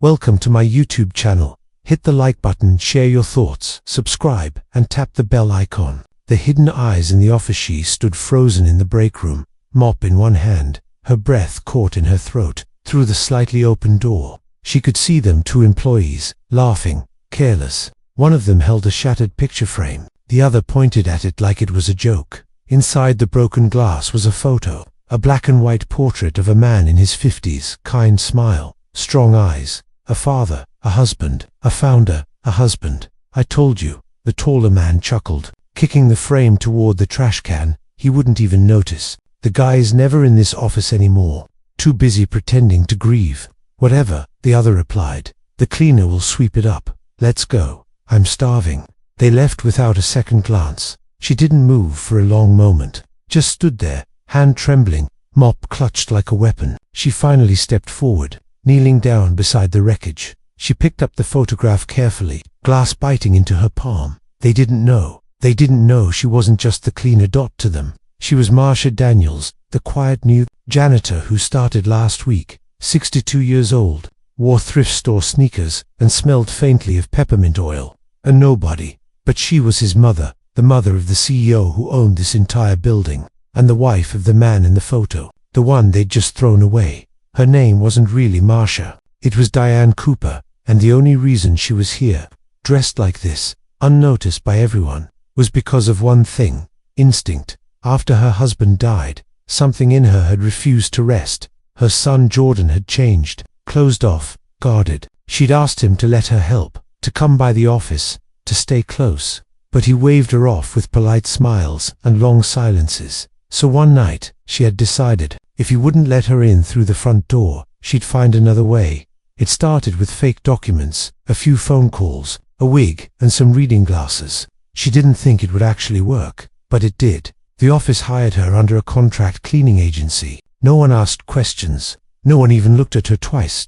Welcome to my YouTube channel. Hit the like button, share your thoughts, subscribe, and tap the bell icon. The hidden eyes in the office. She stood frozen in the break room, mop in one hand, her breath caught in her throat. Through the slightly open door, she could see them, two employees, laughing, careless. One of them held a shattered picture frame. The other pointed at it like it was a joke. Inside the broken glass was a photo, a black and white portrait of a man in his 50s, kind smile, strong eyes, a father, a husband, a founder, a husband. I told you, the taller man chuckled, kicking the frame toward the trash can. He wouldn't even notice. The guy's never in this office anymore. Too busy pretending to grieve. Whatever, the other replied. The cleaner will sweep it up. Let's go. I'm starving. They left without a second glance. She didn't move for a long moment, just stood there, hand trembling, mop clutched like a weapon. She finally stepped forward, kneeling down beside the wreckage. She picked up the photograph carefully, glass biting into her palm. They didn't know she wasn't just the cleaner. To them, she was Marsha Daniels, the quiet new janitor who started last week, 62 years old, wore thrift store sneakers, and smelled faintly of peppermint oil. A nobody, but she was his mother, the mother of the CEO who owned this entire building, and the wife of the man in the photo, the one they'd just thrown away. Her name wasn't really Marsha. It was Diane Cooper, and the only reason she was here, dressed like this, unnoticed by everyone, was because of one thing: instinct. After her husband died, something in her had refused to rest. Her son Jordan had changed, closed off, guarded. She'd asked him to let her help, to come by the office, to stay close. But he waved her off with polite smiles and long silences. So one night, she had decided, if he wouldn't let her in through the front door, she'd find another way. It started with fake documents, a few phone calls, a wig, and some reading glasses. She didn't think it would actually work, but it did. The office hired her under a contract cleaning agency. No one asked questions. No one even looked at her twice.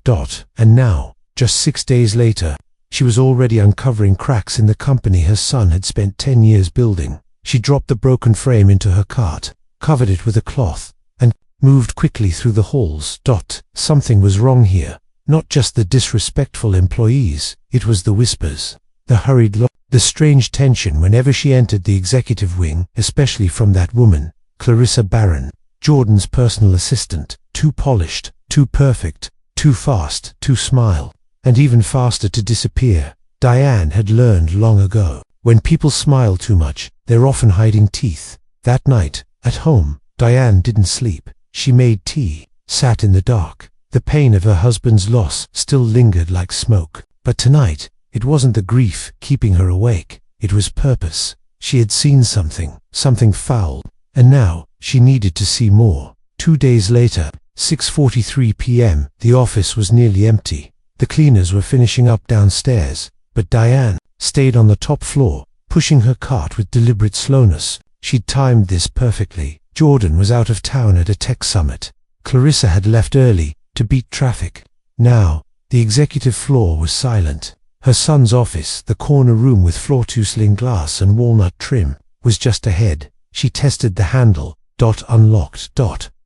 And now, just 6 days later, she was already uncovering cracks in the company her son had spent 10 years building. She dropped the broken frame into her cart, covered it with a cloth, and moved quickly through the halls. Something was wrong here. Not just the disrespectful employees, it was the whispers, the hurried the strange tension whenever she entered the executive wing, especially from that woman, Clarissa Barron, Jordan's personal assistant. Too polished, too perfect, too fast to smile, and even faster to disappear. Diane had learned long ago, when people smile too much, they're often hiding teeth. That night, at home, Diane didn't sleep. She made tea, sat in the dark. The pain of her husband's loss still lingered like smoke. But tonight, it wasn't the grief keeping her awake. It was purpose. She had seen something foul, and now she needed to see more. 2 days later, 6:43 p.m., the office was nearly empty. The cleaners were finishing up downstairs, but Diane stayed on the top floor, pushing her cart with deliberate slowness. She'd timed this perfectly. Jordan was out of town at a tech summit. Clarissa had left early to beat traffic. Now, the executive floor was silent. Her son's office, the corner room with floor-to-ceiling glass and walnut trim, was just ahead. She tested the handle. Unlocked.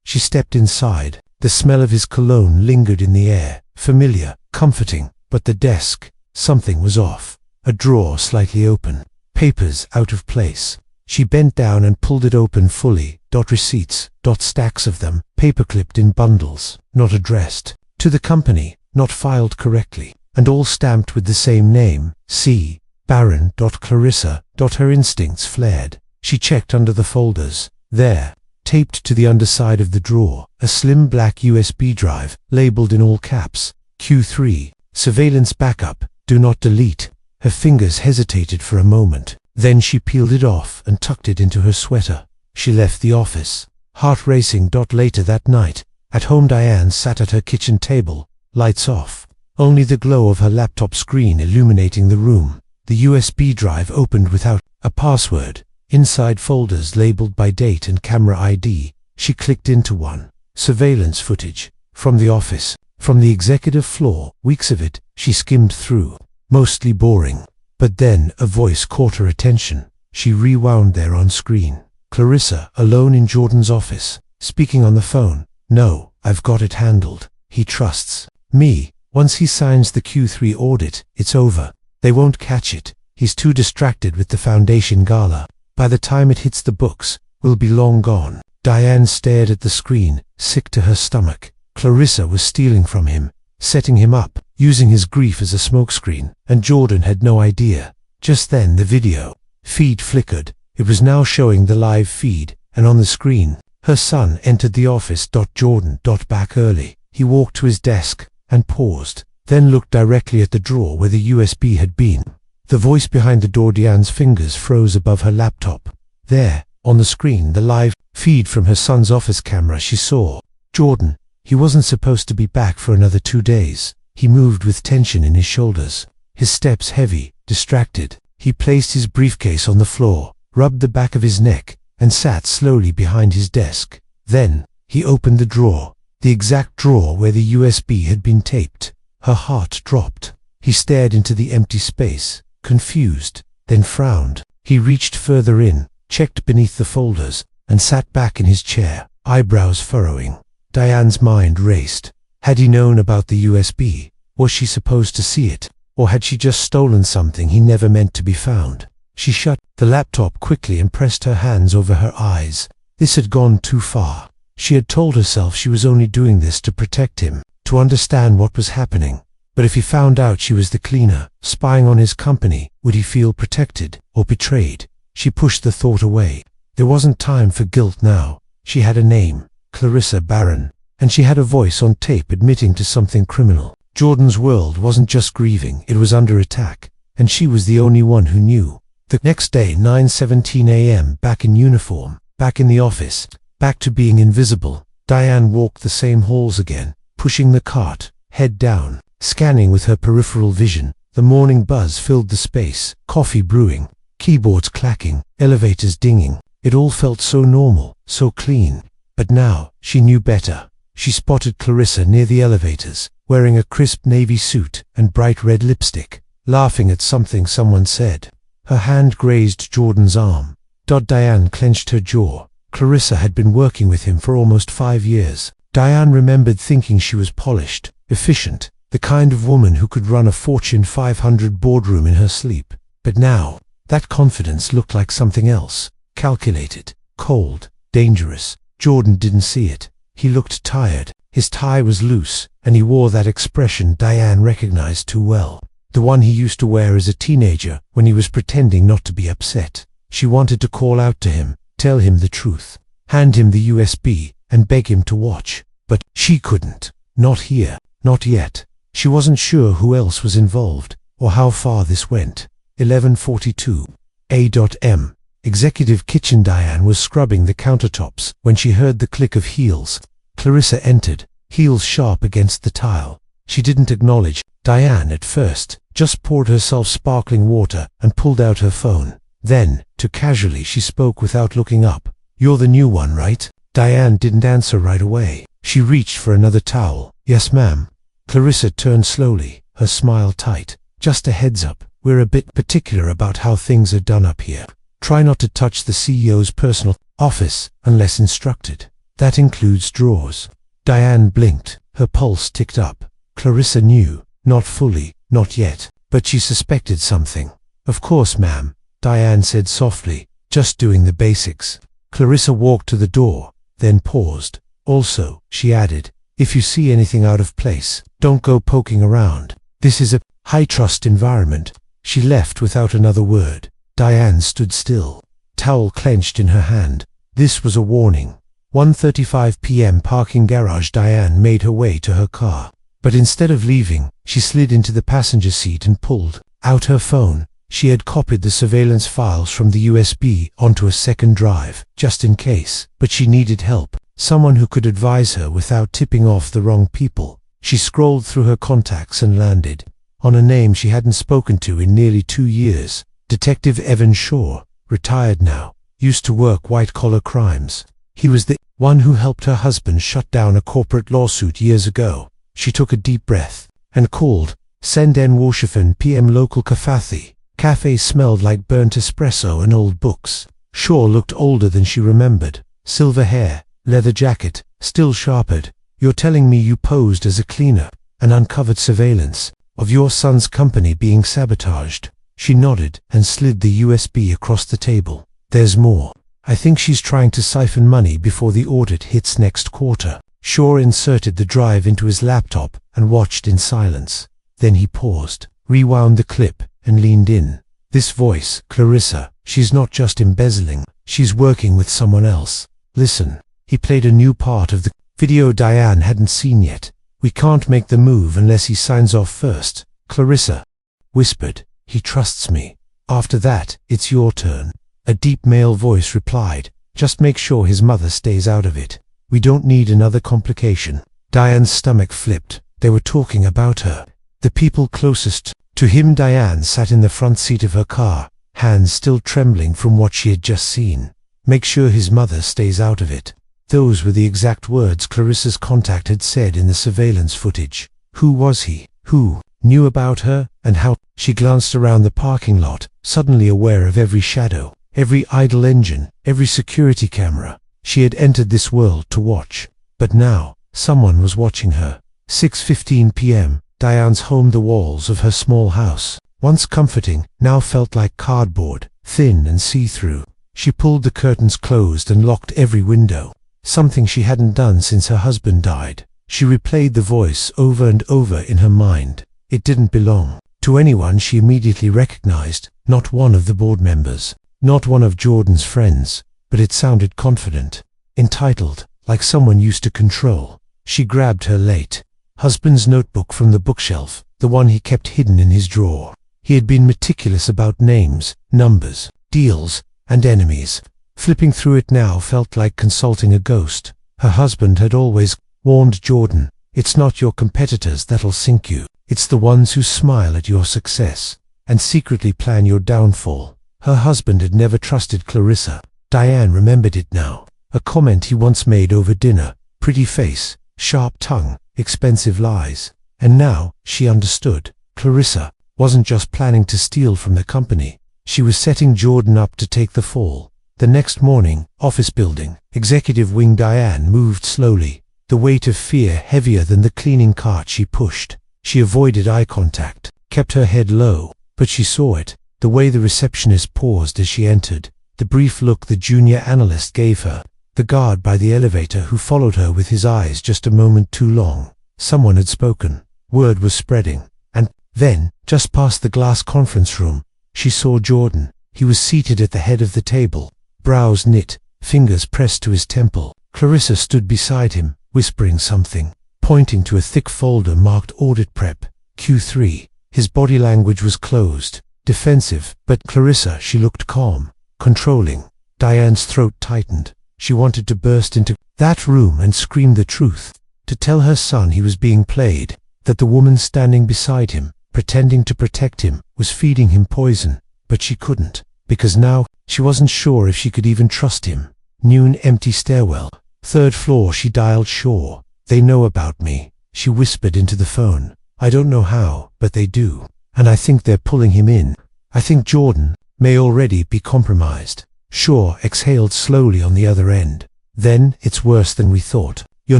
She stepped inside. The smell of his cologne lingered in the air, familiar, comforting. But the desk, something was off. A drawer slightly open, papers out of place. She bent down and pulled it open fully. Receipts, stacks of them, paper-clipped in bundles, not addressed to the company, not filed correctly, and all stamped with the same name, C. Barron. Clarissa. Her instincts flared. She checked under the folders. There, taped to the underside of the drawer, a slim black USB drive, labeled in all caps, Q3, surveillance backup, do not delete. Her fingers hesitated for a moment. Then she peeled it off and tucked it into her sweater. She left the office, heart racing. Later that night, at home, Diane sat at her kitchen table, lights off, only the glow of her laptop screen illuminating the room. The USB drive opened without a password. Inside, folders labeled by date and camera ID. She clicked into one. Surveillance footage, from the office, from the executive floor, weeks of it. She skimmed through, mostly boring. But then a voice caught her attention. She rewound there on screen. Clarissa, alone in Jordan's office, speaking on the phone. No, I've got it handled. He trusts me. Once he signs the Q3 audit, it's over. They won't catch it. He's too distracted with the foundation gala. By the time it hits the books, we'll be long gone. Diane stared at the screen, sick to her stomach. Clarissa was stealing from him, setting him up, using his grief as a smokescreen, and Jordan had no idea. Just then the video feed flickered. It was now showing the live feed, and on the screen, her son entered the office. Jordan back early. He walked to his desk and paused, then looked directly at the drawer where the USB had been. The voice behind the door. Diane's fingers froze above her laptop. There, on the screen, the live feed from her son's office camera. She saw Jordan. He wasn't supposed to be back for another 2 days. He moved with tension in his shoulders, his steps heavy, distracted. He placed his briefcase on the floor, rubbed the back of his neck, and sat slowly behind his desk. Then, he opened the drawer, the exact drawer where the USB had been taped. Her heart dropped. He stared into the empty space, confused, then frowned. He reached further in, checked beneath the folders, and sat back in his chair, eyebrows furrowing. Diane's mind raced. Had he known about the USB? Was she supposed to see it? Or had she just stolen something he never meant to be found? She shut the laptop quickly and pressed her hands over her eyes. This had gone too far. She had told herself she was only doing this to protect him, to understand what was happening. But if he found out she was the cleaner, spying on his company, would he feel protected or betrayed? She pushed the thought away. There wasn't time for guilt now. She had a name, Clarissa Barron, and she had a voice on tape admitting to something criminal. Jordan's world wasn't just grieving, it was under attack, and she was the only one who knew. The next day, 9:17 a.m., back in uniform, back in the office, back to being invisible. Diane walked the same halls again, pushing the cart, head down, scanning with her peripheral vision. The morning buzz filled the space, coffee brewing, keyboards clacking, elevators dinging. It all felt so normal, so clean. But now, she knew better. She spotted Clarissa near the elevators, wearing a crisp navy suit and bright red lipstick, laughing at something someone said. Her hand grazed Jordan's arm. Diane clenched her jaw. Clarissa had been working with him for almost 5 years. Diane remembered thinking she was polished, efficient, the kind of woman who could run a Fortune 500 boardroom in her sleep. But now, that confidence looked like something else, calculated, cold, dangerous. Jordan didn't see it. He looked tired. His tie was loose, and he wore that expression Diane recognized too well. The one he used to wear as a teenager when he was pretending not to be upset. She wanted to call out to him, tell him the truth, hand him the USB, and beg him to watch. But she couldn't. Not here. Not yet. She wasn't sure who else was involved, or how far this went. 11:42 a.m. Executive kitchen. Diane was scrubbing the countertops when she heard the click of heels. Clarissa entered, heels sharp against the tile. She didn't acknowledge Diane at first, just poured herself sparkling water and pulled out her phone. Then, too casually, she spoke without looking up. "You're the new one, right?" Diane didn't answer right away. She reached for another towel. "Yes, ma'am." Clarissa turned slowly, her smile tight. "Just a heads up, we're a bit particular about how things are done up here. Try not to touch the CEO's personal office unless instructed. That includes drawers." Diane blinked. Her pulse ticked up. Clarissa knew, not fully, not yet, but she suspected something. "Of course, ma'am," Diane said softly, "just doing the basics." Clarissa walked to the door, then paused. "Also," she added, "if you see anything out of place, don't go poking around. This is a high-trust environment." She left without another word. Diane stood still, towel clenched in her hand. This was a warning. 1:35 p.m. parking garage. Diane made her way to her car. But instead of leaving, she slid into the passenger seat and pulled out her phone. She had copied the surveillance files from the USB onto a second drive, just in case. But she needed help, someone who could advise her without tipping off the wrong people. She scrolled through her contacts and landed on a name she hadn't spoken to in nearly 2 years. Detective Evan Shaw, retired now, used to work white-collar crimes. He was the one who helped her husband shut down a corporate lawsuit years ago. She took a deep breath and called. "Send N. Warshafen PM local cafe smelled like burnt espresso and old books." Shaw looked older than she remembered. Silver hair, leather jacket, still sharpered. "You're telling me you posed as a cleaner?" an uncovered surveillance of your son's company being sabotaged. She nodded and slid the USB across the table. There's more. I think she's trying to siphon money before the audit hits next quarter. Shaw inserted the drive into his laptop and watched in silence. Then he paused, rewound the clip, and leaned in. This voice, Clarissa, she's not just embezzling, she's working with someone else. Listen. He played a new part of the video Diane hadn't seen yet. We can't make the move unless he signs off first. Clarissa whispered, he trusts me. After that, it's your turn. A deep male voice replied, just make sure his mother stays out of it. We don't need another complication. Diane's stomach flipped. They were talking about her. The people closest to him. Diane sat in the front seat of her car, hands still trembling from what she had just seen. Make sure his mother stays out of it. Those were the exact words Clarissa's contact had said in the surveillance footage. Who was he? Who knew about her and how? She glanced around the parking lot, suddenly aware of every shadow, every idle engine, every security camera. She had entered this world to watch, but now someone was watching her. 6:15 p.m. Diane's home. The walls of her small house, once comforting, now felt like cardboard, thin and see-through. She pulled the curtains closed and locked every window, something she hadn't done since her husband died. She replayed the voice over and over in her mind. It didn't belong to anyone she immediately recognized, not one of the board members, not one of Jordan's friends, but it sounded confident, entitled, like someone used to control. She grabbed her late husband's notebook from the bookshelf, the one he kept hidden in his drawer. He had been meticulous about names, numbers, deals, and enemies. Flipping through it now felt like consulting a ghost. Her husband had always warned Jordan, it's not your competitors that'll sink you, it's the ones who smile at your success and secretly plan your downfall. Her husband had never trusted Clarissa. Diane remembered it now. A comment he once made over dinner. Pretty face, sharp tongue, expensive lies. And now, she understood. Clarissa wasn't just planning to steal from the company. She was setting Jordan up to take the fall. The next morning, office building, executive wing. Diane moved slowly, the weight of fear heavier than the cleaning cart she pushed. She avoided eye contact, kept her head low, but she saw it, the way the receptionist paused as she entered, the brief look the junior analyst gave her, the guard by the elevator who followed her with his eyes just a moment too long. Someone had spoken. Word was spreading. And then, just past the glass conference room, she saw Jordan. He was seated at the head of the table, brows knit, fingers pressed to his temple. Clarissa stood beside him, whispering something, pointing to a thick folder marked Audit Prep, Q3. His body language was closed, defensive, but Clarissa, she looked calm, controlling. Diane's throat tightened. She wanted to burst into that room and scream the truth, to tell her son he was being played, that the woman standing beside him, pretending to protect him, was feeding him poison, but she couldn't, because now, she wasn't sure if she could even trust him. Noon. Empty stairwell. 3rd floor. She dialed Shaw. They know about me, she whispered into the phone. I don't know how, but they do, and I think they're pulling him in. I think Jordan may already be compromised. Shaw exhaled slowly on the other end. Then, it's worse than we thought. You're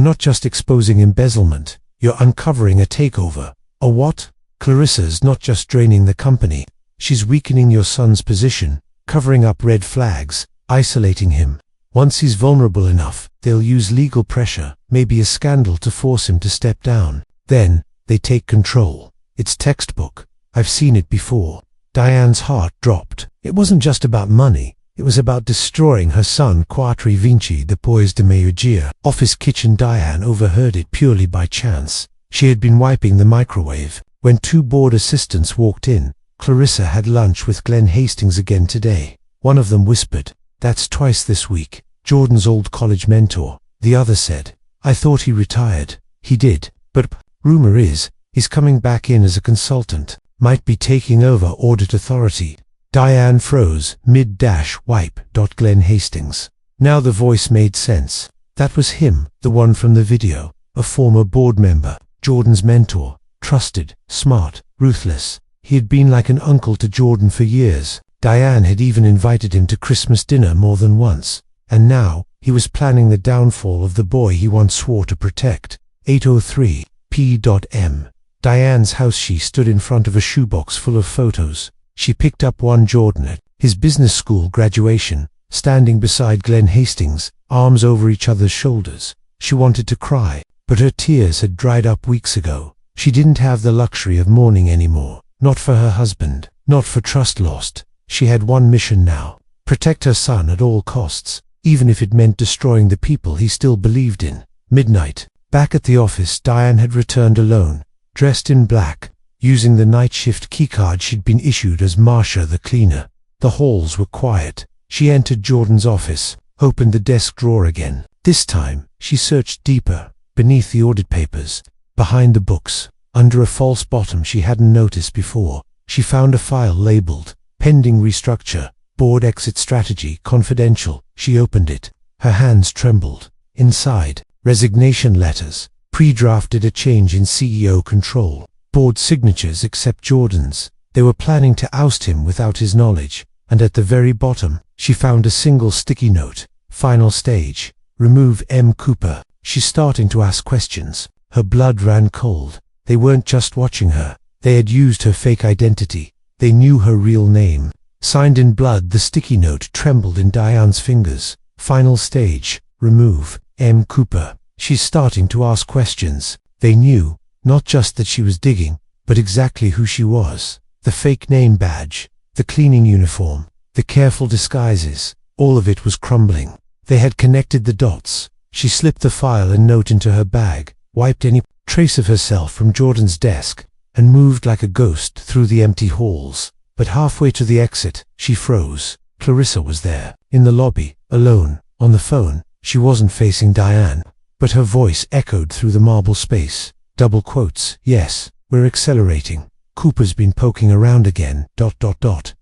not just exposing embezzlement, you're uncovering a takeover. A what? Clarissa's not just draining the company, she's weakening your son's position, covering up red flags, isolating him. Once he's vulnerable enough, they'll use legal pressure, maybe a scandal to force him to step down. Then, they take control. It's textbook. I've seen it before. Diane's heart dropped. It wasn't just about money. It was about destroying her son. Quattro Vinci depois de meio-dia. Office kitchen. Diane overheard it purely by chance. She had been wiping the microwave when 2 board assistants walked in. Clarissa had lunch with Glenn Hastings again today. One of them whispered, that's twice this week. Jordan's old college mentor. The other said, I thought he retired. He did, but rumor is, he's coming back in as a consultant. Might be taking over audit authority. Diane froze, mid-wipe. Glenn Hastings. Now the voice made sense. That was him, the one from the video, a former board member, Jordan's mentor, trusted, smart, ruthless. He had been like an uncle to Jordan for years. Diane had even invited him to Christmas dinner more than once. And now, he was planning the downfall of the boy he once swore to protect. 8:03. P.M. Diane's house. She stood in front of a shoebox full of photos. She picked up one Jordan at his business school graduation, standing beside Glenn Hastings, arms over each other's shoulders. She wanted to cry, but her tears had dried up weeks ago. She didn't have the luxury of mourning anymore. Not for her husband, not for trust lost. She had one mission now: protect her son at all costs, even if it meant destroying the people he still believed in. Midnight. Back at the office, Diane had returned alone, dressed in black, using the night shift keycard she'd been issued as Marsha the cleaner. The halls were quiet. She entered Jordan's office, opened the desk drawer again. This time, she searched deeper, beneath the audit papers, behind the books, under a false bottom she hadn't noticed before. She found a file labeled Pending Restructure, Board Exit Strategy, Confidential. She opened it. Her hands trembled. Inside, resignation letters, pre-drafted a change in CEO control, board signatures except Jordan's. They were planning to oust him without his knowledge. And at the very bottom, she found a single sticky note. Final stage. Remove M. Cooper. She's starting to ask questions. Her blood ran cold. They weren't just watching her. They had used her fake identity. They knew her real name. Signed in blood, the sticky note trembled in Diane's fingers. Final stage. Remove M. Cooper. She's starting to ask questions. They knew, not just that she was digging, but exactly who she was. The fake name badge, the cleaning uniform, the careful disguises, all of it was crumbling. They had connected the dots. She slipped the file and note into her bag, wiped any trace of herself from Jordan's desk, and moved like a ghost through the empty halls. But halfway to the exit, she froze. Clarissa was there, in the lobby, alone, on the phone. She wasn't facing Diane, but her voice echoed through the marble space. Double quotes. Yes, we're accelerating. Cooper's been poking around again. ...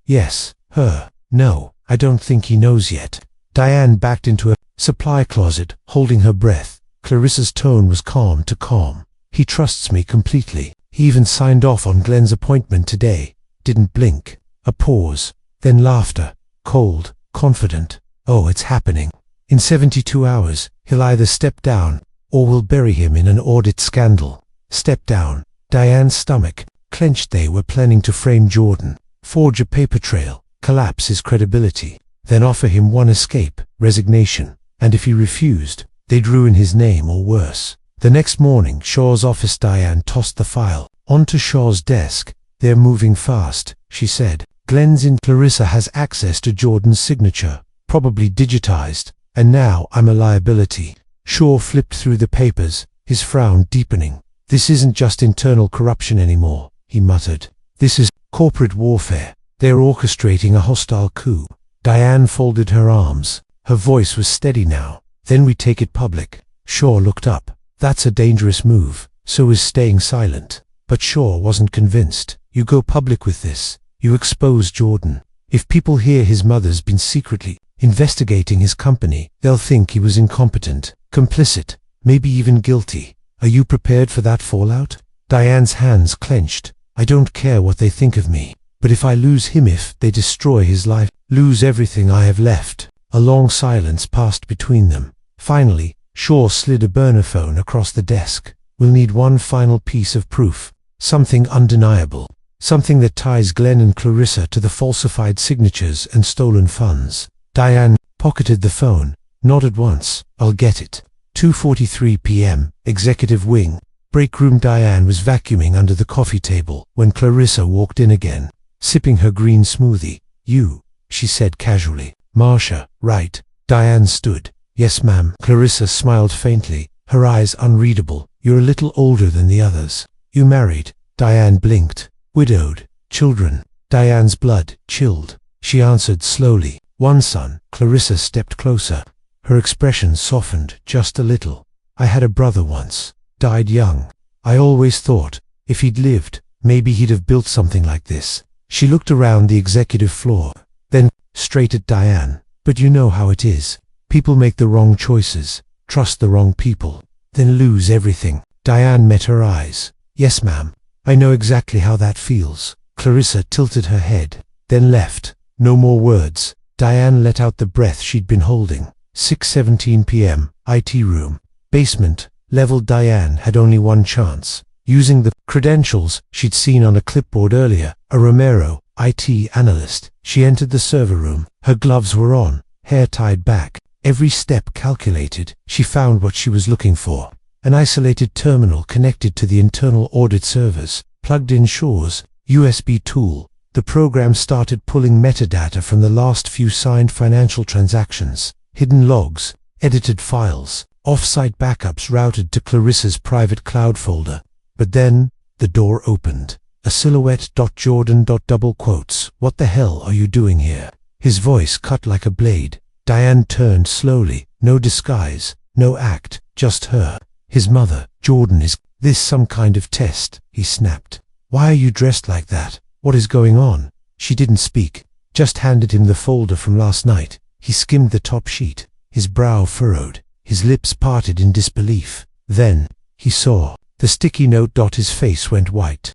Yes, her. No, I don't think he knows yet. Diane backed into a supply closet, holding her breath. Clarissa's tone was calm to calm. He trusts me completely. He even signed off on Glenn's appointment today. Didn't blink. A pause. Then laughter. Cold, confident. Oh, it's happening. In 72 hours, he'll either step down, or we'll bury him in an audit scandal. Step down. Diane's stomach clenched. They were planning to frame Jordan, forge a paper trail, collapse his credibility, then offer him one escape: resignation. And if he refused, they'd ruin his name or worse. The next morning, Shaw's office. Diane tossed the file onto Shaw's desk. They're moving fast, she said. Glenn's in. Clarissa has access to Jordan's signature, probably digitized, and now I'm a liability. Shaw flipped through the papers, his frown deepening. This isn't just internal corruption anymore, he muttered. This is corporate warfare. They're orchestrating a hostile coup. Diane folded her arms. Her voice was steady now. Then we take it public. Shaw looked up. That's a dangerous move. So is staying silent. But Shaw wasn't convinced. You go public with this. You expose Jordan. If people hear his mother's been secretly investigating his company, they'll think he was incompetent, complicit, maybe even guilty. Are you prepared for that fallout? Diane's hands clenched. I don't care what they think of me. But if I lose him, if they destroy his life, lose everything I have left. A long silence passed between them. Finally, Shaw slid a burner phone across the desk. We'll need one final piece of proof. Something undeniable. Something that ties Glenn and Clarissa to the falsified signatures and stolen funds. Diane pocketed the phone, nodded once. I'll get it. 2:43 p.m., executive wing. Break room. Diane was vacuuming under the coffee table when Clarissa walked in again, sipping her green smoothie. You, she said casually. Marsha, right? Diane stood. Yes, ma'am. Clarissa smiled faintly, her eyes unreadable. You're a little older than the others. You married? Diane blinked. Widowed. Children? Diane's blood chilled. She answered slowly. One son. Clarissa stepped closer. Her expression softened just a little. I had a brother once. Died young. I always thought, if he'd lived, maybe he'd have built something like this. She looked around the executive floor, then straight at Diane. But you know how it is. People make the wrong choices, trust the wrong people, then lose everything. Diane met her eyes. Yes, ma'am. I know exactly how that feels. Clarissa tilted her head, then left. No more words. Diane let out the breath she'd been holding. 6:17 p.m., IT room. Basement. leveled Diane had only one chance. Using the credentials she'd seen on a clipboard earlier, a Romero, IT analyst, she entered the server room. Her gloves were on, hair tied back, every step calculated. She found what she was looking for. An isolated terminal connected to the internal audit servers, plugged in Shaw's USB tool. The program started pulling metadata from the last few signed financial transactions, hidden logs, edited files, off-site backups routed to Clarissa's private cloud folder. But then, the door opened. A silhouette. Jordan. Double quotes. "What the hell are you doing here?" His voice cut like a blade. Diane turned slowly. No disguise, no act, just her. His mother. "Jordan, is this some kind of test?" he snapped. "Why are you dressed like that? What is going on?" She didn't speak, just handed him the folder from last night. He skimmed the top sheet, his brow furrowed, his lips parted in disbelief. Then, he saw the sticky note. His face went white.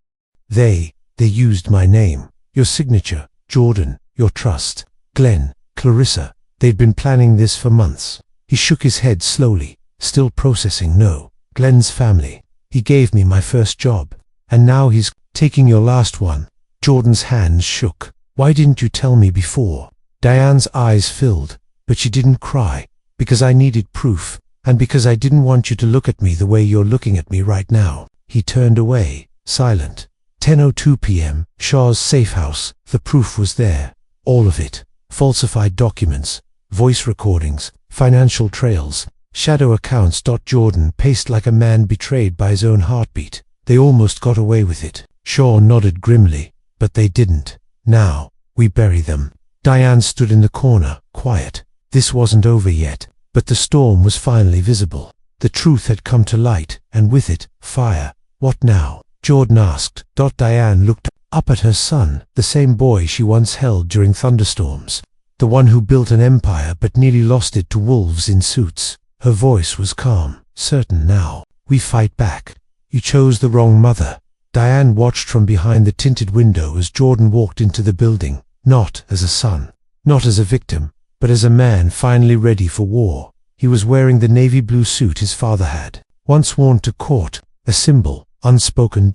They used my name. Your signature, Jordan, your trust, Glenn, Clarissa. They'd been planning this for months. He shook his head slowly, still processing. "No, Glenn's family. He gave me my first job. And now he's taking your last one." Jordan's hands shook. "Why didn't you tell me before?" Diane's eyes filled, but she didn't cry. "Because I needed proof, and because I didn't want you to look at me the way you're looking at me right now." He turned away, silent. 10:02 p.m., Shaw's safe house. The proof was there. All of it. Falsified documents, voice recordings, financial trails, shadow accounts. Jordan paced like a man betrayed by his own heartbeat. "They almost got away with it." Shaw nodded grimly. "But they didn't. Now, we bury them." Diane stood in the corner, quiet. This wasn't over yet, but the storm was finally visible. The truth had come to light, and with it, fire. "What now?" Jordan asked. Diane looked up at her son, the same boy she once held during thunderstorms, the one who built an empire but nearly lost it to wolves in suits. Her voice was calm, certain now. "We fight back. You chose the wrong mother." Diane watched from behind the tinted window as Jordan walked into the building, not as a son, not as a victim, but as a man finally ready for war. He was wearing the navy blue suit his father had, once worn to court, a symbol, unspoken.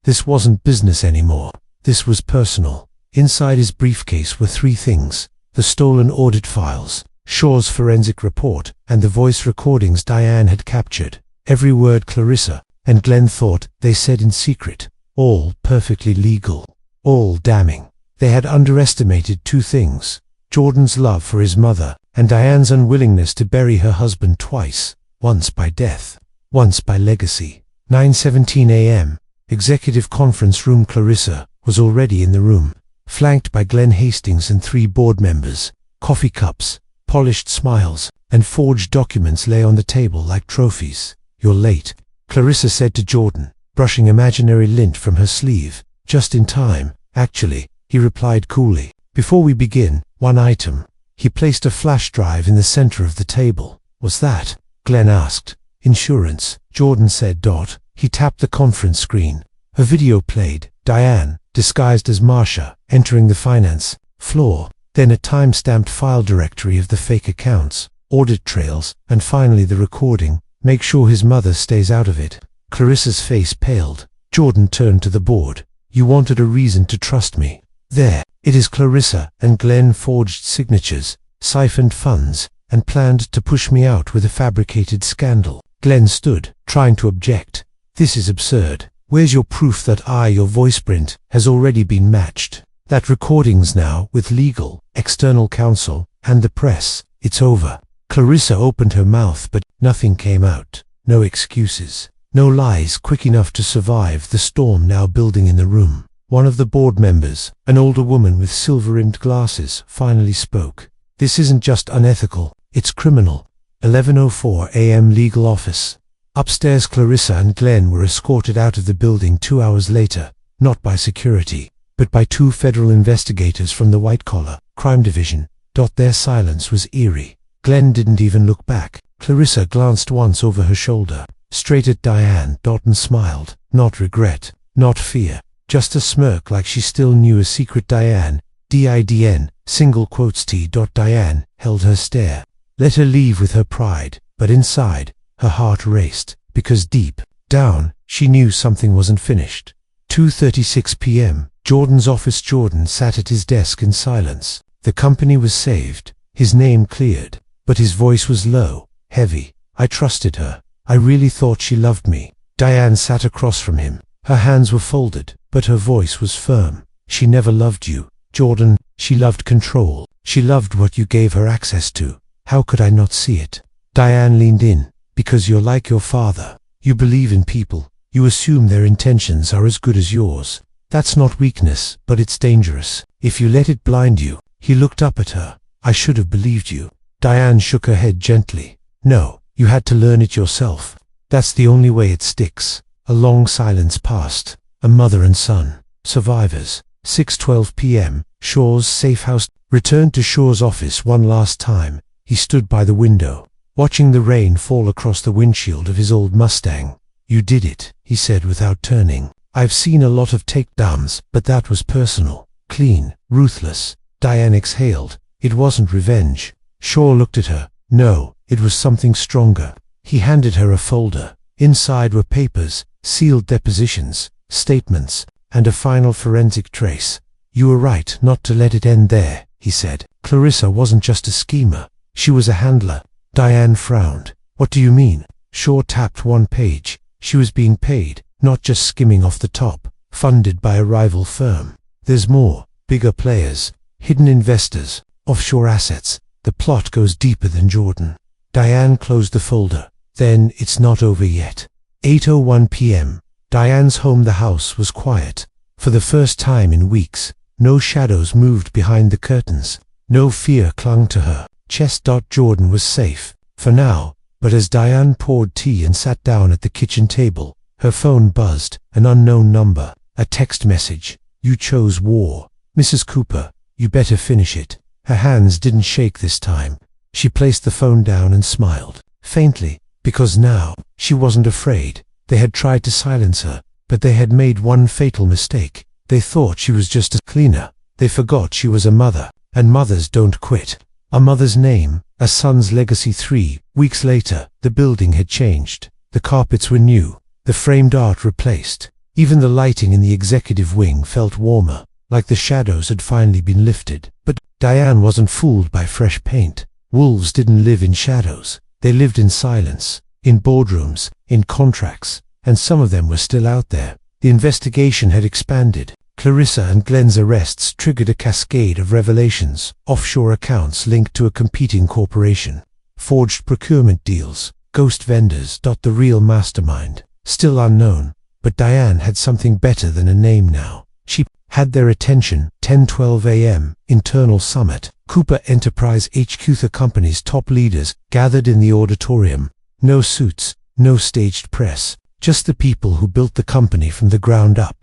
This wasn't business anymore. This was personal. Inside his briefcase were three things: the stolen audit files, Shaw's forensic report, and the voice recordings Diane had captured. Every word Clarissa and Glenn thought they said in secret, all perfectly legal, all damning. They had underestimated two things: Jordan's love for his mother, and Diane's unwillingness to bury her husband twice, once by death, once by legacy. 9:17 a.m., executive conference room. Clarissa was already in the room, flanked by Glenn Hastings and three board members. Coffee cups, polished smiles, and forged documents lay on the table like trophies. "You're late," Clarissa said to Jordan, brushing imaginary lint from her sleeve. "Just in time, actually," he replied coolly. "Before we begin, one item." He placed a flash drive in the center of the table. "What's that?" Glenn asked. "Insurance," Jordan said. He tapped the conference screen. A video played. Diane, disguised as Marsha, entering the finance floor. Then a time-stamped file directory of the fake accounts, audit trails, and finally the recording. "Make sure his mother stays out of it." Clarissa's face paled. Jordan turned to the board. "You wanted a reason to trust me. There, it is." Clarissa and Glenn forged signatures, siphoned funds, and planned to push me out with a fabricated scandal. Glenn stood, trying to object. "This is absurd. Where's your proof that your voice print, has already been matched? That recording's now with legal, external counsel, and the press. It's over." Clarissa opened her mouth, but nothing came out. No excuses, no lies quick enough to survive the storm now building in the room. One of the board members, an older woman with silver-rimmed glasses, finally spoke. "This isn't just unethical, it's criminal." 11:04 a.m. Legal office. Upstairs. Clarissa and Glenn were escorted out of the building 2 hours later, not by security, but by two federal investigators from the white-collar crime division. Their silence was eerie. Glenn didn't even look back. Clarissa glanced once over her shoulder, straight at Diane, and smiled. Not regret, not fear, just a smirk, like she still knew a secret. Diane, DIDN, single quotes T. Diane held her stare. Let her leave with her pride, but inside, her heart raced. because deep down, she knew something wasn't finished. 2:36 p.m. Jordan's office. Jordan sat at his desk in silence. The company was saved, his name cleared, but his voice was low, heavy. I trusted her. I really thought she loved me. Diane sat across from him. Her hands were folded, but her voice was firm. She never loved you, Jordan. She loved control. She loved what you gave her access to. How could I not see it? Diane leaned in. Because you're like your father. You believe in people. You assume their intentions are as good as yours. That's not weakness, but it's dangerous. If you let it blind you. He looked up at her. I should have believed you. Diane shook her head gently. No, you had to learn it yourself. That's the only way it sticks. A long silence passed. A mother and son. Survivors. 6:12 p.m. Shaw's safe house. Returned to Shaw's office one last time. He stood by the window, watching the rain fall across the windshield of his old Mustang. You did it, he said without turning. I've seen a lot of takedowns, but that was personal. Clean, ruthless. Diane exhaled. It wasn't revenge. Shaw looked at her. No, it was something stronger. He handed her a folder. Inside were papers, sealed depositions, statements, and a final forensic trace. You were right not to let it end there, he said. Clarissa wasn't just a schemer. She was a handler. Diane frowned. What do you mean? Shaw tapped one page. She was being paid, not just skimming off the top, funded by a rival firm. There's more, bigger players, hidden investors, offshore assets. The plot goes deeper than Jordan. Diane closed the folder. Then it's not over yet. 8:01 p.m. Diane's home. The house was quiet. For the first time in weeks, no shadows moved behind the curtains. No fear clung to her chest. Jordan was safe, for now, but as Diane poured tea and sat down at the kitchen table, her phone buzzed. An unknown number. A text message. You chose war. Mrs. Cooper, you better finish it. Her hands didn't shake this time. She placed the phone down and smiled, faintly, because now, she wasn't afraid. They had tried to silence her, but they had made one fatal mistake. They thought she was just a cleaner. They forgot she was a mother, and mothers don't quit. A mother's name, a son's legacy. 3 weeks later, the building had changed. The carpets were new, the framed art replaced. Even the lighting in the executive wing felt warmer, like the shadows had finally been lifted. But Diane wasn't fooled by fresh paint. Wolves didn't live in shadows. They lived in silence, in boardrooms, in contracts, and some of them were still out there. The investigation had expanded. Clarissa and Glenn's arrests triggered a cascade of revelations. Offshore accounts linked to a competing corporation. Forged procurement deals. Ghost vendors. The real mastermind. Still unknown. But Diane had something better than a name now. She had their attention. 10:12 a.m. Internal summit. Cooper Enterprise HQ. The company's top leaders gathered in the auditorium. No suits, no staged press. Just the people who built the company from the ground up.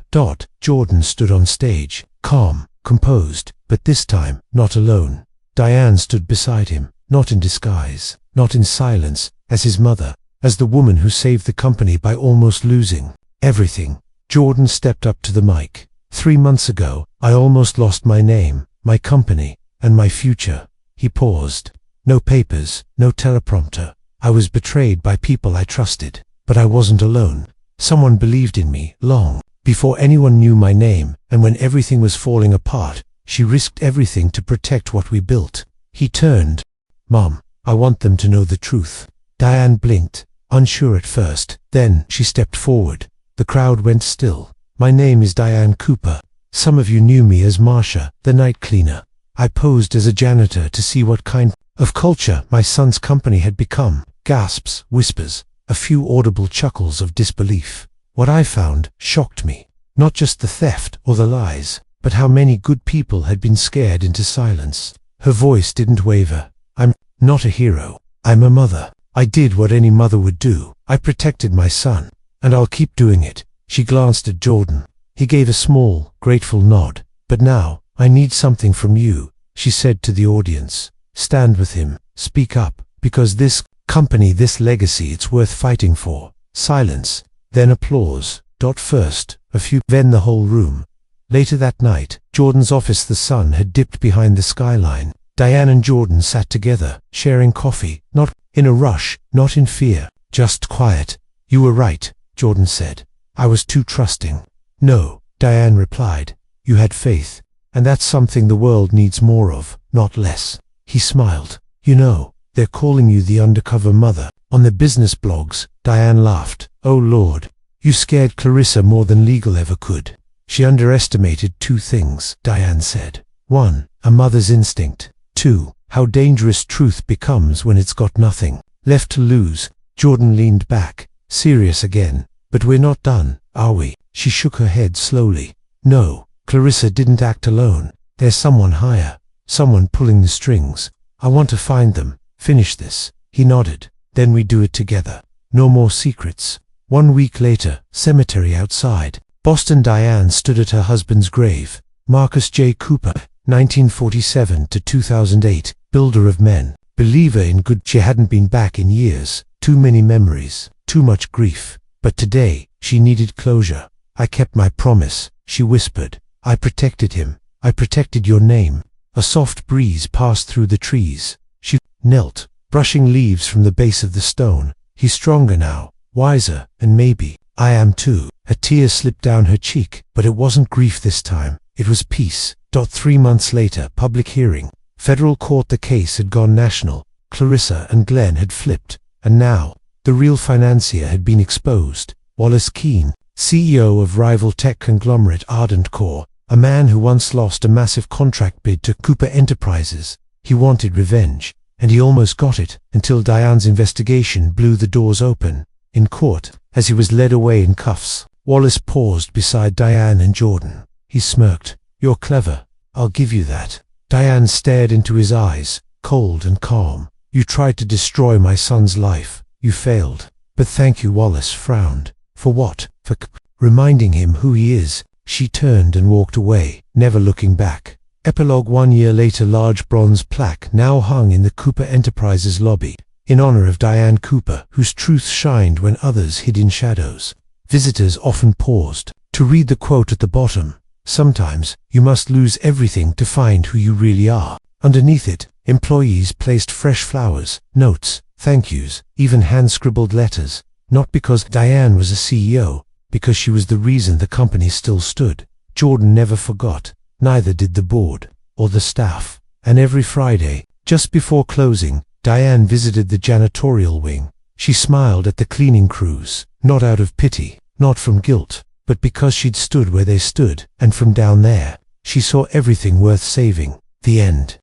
Jordan stood on stage, calm, composed, but this time, not alone. Diane stood beside him, not in disguise, not in silence, as his mother, as the woman who saved the company by almost losing everything. Jordan stepped up to the mic. 3 months ago, I almost lost my name, my company, and my future. He paused. No papers, no teleprompter. I was betrayed by people I trusted, but I wasn't alone. Someone believed in me, long before anyone knew my name, and when everything was falling apart, she risked everything to protect what we built. He turned. Mom, I want them to know the truth. Diane blinked, unsure at first. Then she stepped forward. The crowd went still. My name is Diane Cooper. Some of you knew me as Marsha, the night cleaner. I posed as a janitor to see what kind of culture my son's company had become. Gasps, whispers, a few audible chuckles of disbelief. What I found shocked me. Not just the theft or the lies, but how many good people had been scared into silence. Her voice didn't waver. I'm not a hero. I'm a mother. I did what any mother would do. I protected my son, and I'll keep doing it. She glanced at Jordan. He gave a small, grateful nod. But now, I need something from you, she said to the audience. Stand with him. Speak up, because this company, this legacy, it's worth fighting for. Silence. Then applause. First, a few, then the whole room. Later that night, Jordan's office. The sun had dipped behind the skyline. Diane and Jordan sat together, sharing coffee, not in a rush, not in fear, just quiet. You were right, Jordan said. I was too trusting. No, Diane replied. You had faith. And that's something the world needs more of, not less. He smiled. You know, they're calling you the undercover mother. On the business blogs, Diane laughed. Oh Lord, you scared Clarissa more than legal ever could. She underestimated two things, Diane said. 1, a mother's instinct. 2, how dangerous truth becomes when it's got nothing left to lose. Jordan leaned back, serious again. But we're not done, are we? She shook her head slowly. No, Clarissa didn't act alone. There's someone higher, someone pulling the strings. I want to find them, finish this. He nodded. Then we do it together. No more secrets. 1 week later, cemetery outside Boston. Diane stood at her husband's grave. Marcus J. Cooper, 1947 to 2008, builder of men, believer in good. She hadn't been back in years. Too many memories, too much grief. But today, she needed closure. I kept my promise, she whispered. I protected him. I protected your name. A soft breeze passed through the trees. She knelt, brushing leaves from the base of the stone. He's stronger now, wiser, and maybe I am too. A tear slipped down her cheek, but it wasn't grief this time. It was peace. 3 months later, public hearing. Federal court. The case had gone national. Clarissa and Glenn had flipped. And now, the real financier had been exposed. Wallace Keene, CEO of rival tech conglomerate Ardent Core, a man who once lost a massive contract bid to Cooper Enterprises. He wanted revenge, and he almost got it, until Diane's investigation blew the doors open. In court, as he was led away in cuffs, Wallace paused beside Diane and Jordan. He smirked. You're clever. I'll give you that. Diane stared into his eyes, cold and calm. You tried to destroy my son's life. You failed. But thank you. Wallace frowned. For what? For reminding him who he is. She turned and walked away, never looking back. Epilogue. 1 year later, large bronze plaque now hung in the Cooper Enterprises lobby, in honor of Diane Cooper, whose truth shined when others hid in shadows. Visitors often paused to read the quote at the bottom. Sometimes, you must lose everything to find who you really are. Underneath it, employees placed fresh flowers, notes, thank yous, even hand-scribbled letters. Not because Diane was a CEO, because she was the reason the company still stood. Jordan never forgot, neither did the board, or the staff. And every Friday, just before closing, Diane visited the janitorial wing. She smiled at the cleaning crews, not out of pity, not from guilt, but because she'd stood where they stood, and from down there, she saw everything worth saving. The end.